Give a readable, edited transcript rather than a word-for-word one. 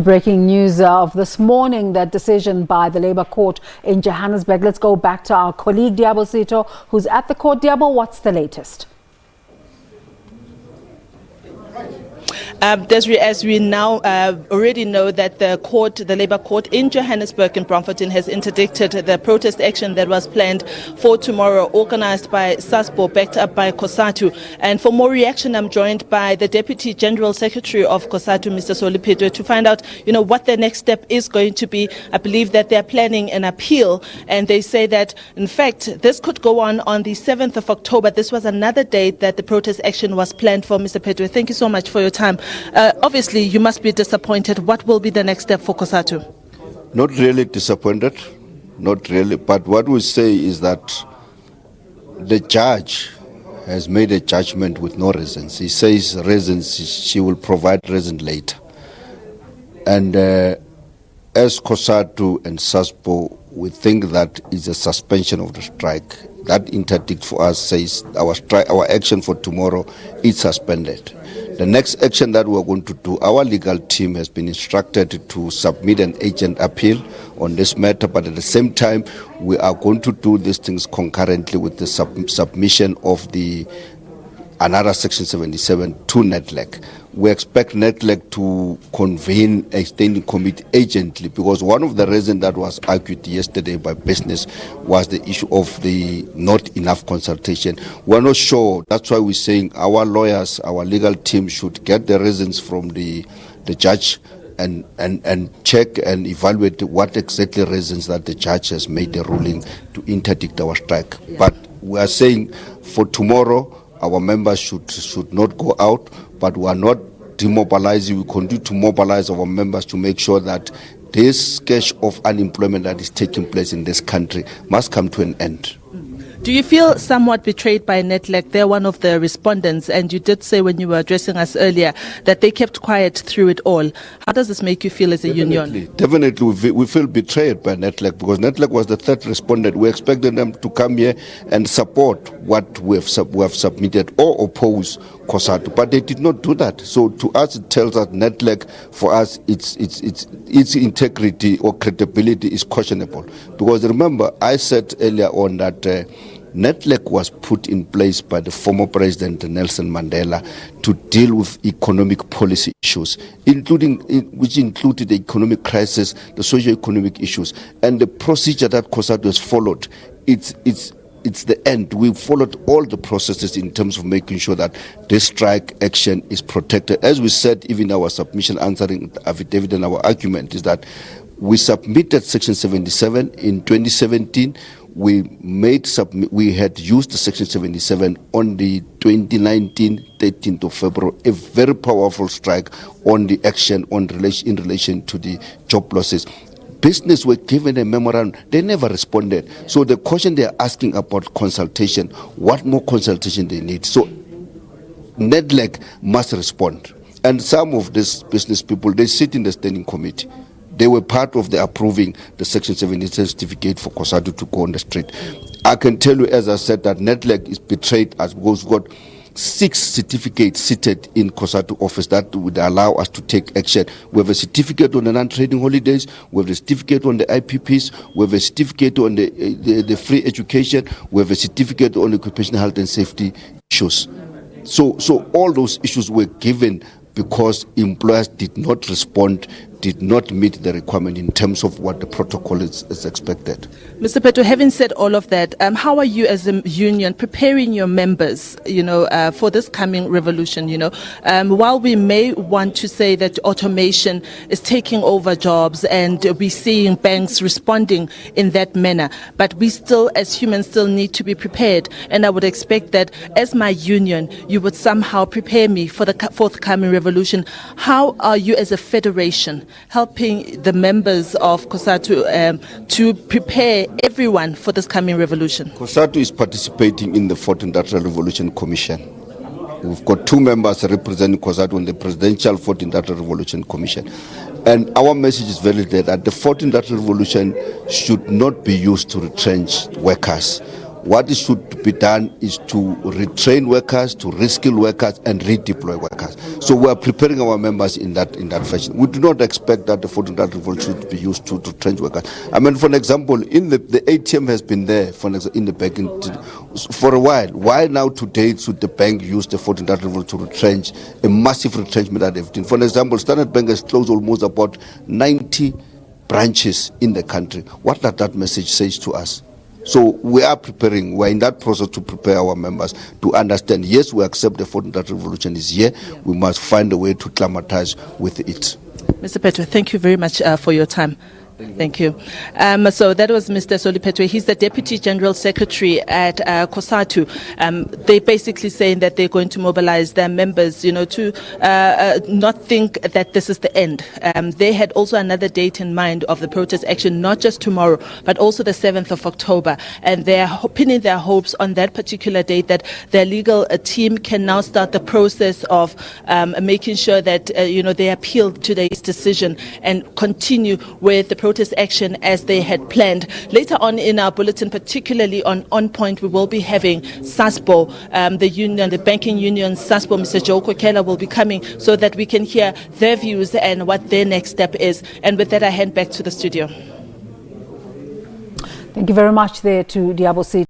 The breaking news of this morning, that decision by the Labour Court in Johannesburg. Let's go back to our colleague Diabo Sito, who's at the court. Diabo, what's the latest? Desiree, as we now already know that the Labour Court in Johannesburg and Braamfontein has interdicted the protest action that was planned for tomorrow, organised by SABC, backed up by Cosatu. And for more reaction, I'm joined by the Deputy General Secretary of Cosatu, Mr. Soliphetwe, to find out, what the next step is going to be. I believe that they're planning an appeal, and they say that, in fact, this could go on the 7th of October. This was another date that the protest action was planned for. Mr. Phethwe, thank you so much for your time. Obviously, you must be disappointed. What will be the next step for Cosatu? Not really disappointed, not really. But what we say is that the judge has made a judgment with no reasons. He says reasons, she will provide reasons later. And as Cosatu and SABC, we think that is a suspension of the strike. That interdict for us says our action for tomorrow is suspended. The next action that we're going to do, our legal team has been instructed to submit an agent appeal on this matter, but at the same time, we are going to do these things concurrently with the submission of another Section 77 to Nedlac. We expect Nedlac to convene a standing committee urgently, because one of the reasons that was argued yesterday by business was the issue of the not enough consultation. We're not sure. That's why we're saying our lawyers, our legal team should get the reasons from the judge and check and evaluate what exactly reasons that the judge has made the ruling to interdict our strike. Yeah. But we are saying for tomorrow, our members should not go out, but we are not demobilizing. We continue to mobilize our members to make sure that this scourge of unemployment that is taking place in this country must come to an end. Do you feel somewhat betrayed by Nedlac? They're one of the respondents, and you did say when you were addressing us earlier that they kept quiet through it all. How does this make you feel as a union? Definitely, we feel betrayed by Nedlac, because Nedlac was the third respondent. We expected them to come here and support what we have submitted or oppose Cosatu, but they did not do that. So to us, it tells us Nedlac, for us, its integrity or credibility is questionable. Because remember, I said earlier on that Nedlac was put in place by the former President Nelson Mandela to deal with economic policy issues, which included the economic crisis, the socio-economic issues, and the procedure that Cosatu has followed. It's the end. We followed all the processes in terms of making sure that this strike action is protected. As we said, even our submission answering the affidavit and our argument is that we submitted Section 77 in 2017. We had used the Section 77 on the 2019, 13th of February, a very powerful strike on the action in relation to the job losses. Business were given a memorandum. They never responded. So the question they are asking about consultation, what more consultation they need? So Nedlac must respond. And some of these business people, they sit in the standing committee. They were part of the approving the Section 77 certificate for Cosatu to go on the street. I can tell you, as I said, that Nedlac is betrayed us, because we've got 6 certificates seated in Cosatu office that would allow us to take action. We have a certificate on the non-trading holidays, we have a certificate on the IPPs, we have a certificate on the free education, we have a certificate on occupational health and safety issues. So all those issues were given because employers did not respond, did not meet the requirement in terms of what the protocol is expected. Mr. Phethwe, having said all of that, how are you as a union preparing your members, for this coming revolution? While we may want to say that automation is taking over jobs and we're seeing banks responding in that manner, but we still, as humans, still need to be prepared. And I would expect that as my union, you would somehow prepare me for the forthcoming revolution. How are you as a federation helping the members of Cosatu to prepare everyone for this coming revolution? Cosatu is participating in the 4th Industrial Revolution Commission. We've got 2 members representing Cosatu on the Presidential 4th Industrial Revolution Commission. And our message is very clear that the 4th Industrial Revolution should not be used to retrench workers. What should be done is to retrain workers, to reskill workers, and redeploy workers. So we are preparing our members in that fashion. We do not expect that the 14th revolt should be used to trench workers. I mean, for example, in the ATM has been there in the banking for a while. Why now today should the bank use the 14th revolt to retrench a massive retrenchment that they've done? For example, Standard Bank has closed almost about 90 branches in the country. What does that message say to us? So we are preparing, we're in that process to prepare our members to understand, yes, we accept the 14th revolution is here, we must find a way to climatize with it. Mr. Petwe, thank you very much for your time. Thank you. So that was Mr. Soli Petwe. He's the Deputy General Secretary at Cosatu. They're basically saying that they're going to mobilize their members, to not think that this is the end. They had also another date in mind of the protest action, not just tomorrow, but also the 7th of October. And they're pinning their hopes on that particular date that their legal team can now start the process of making sure that, they appeal today's decision and continue with the protest action as they had planned. Later on in our bulletin, particularly on Point, we will be having SASPO, the union, the banking union, SASPO, Mr. Joe Kokela will be coming so that we can hear their views and what their next step is. And with that, I hand back to the studio. Thank you very much there to Diabo City.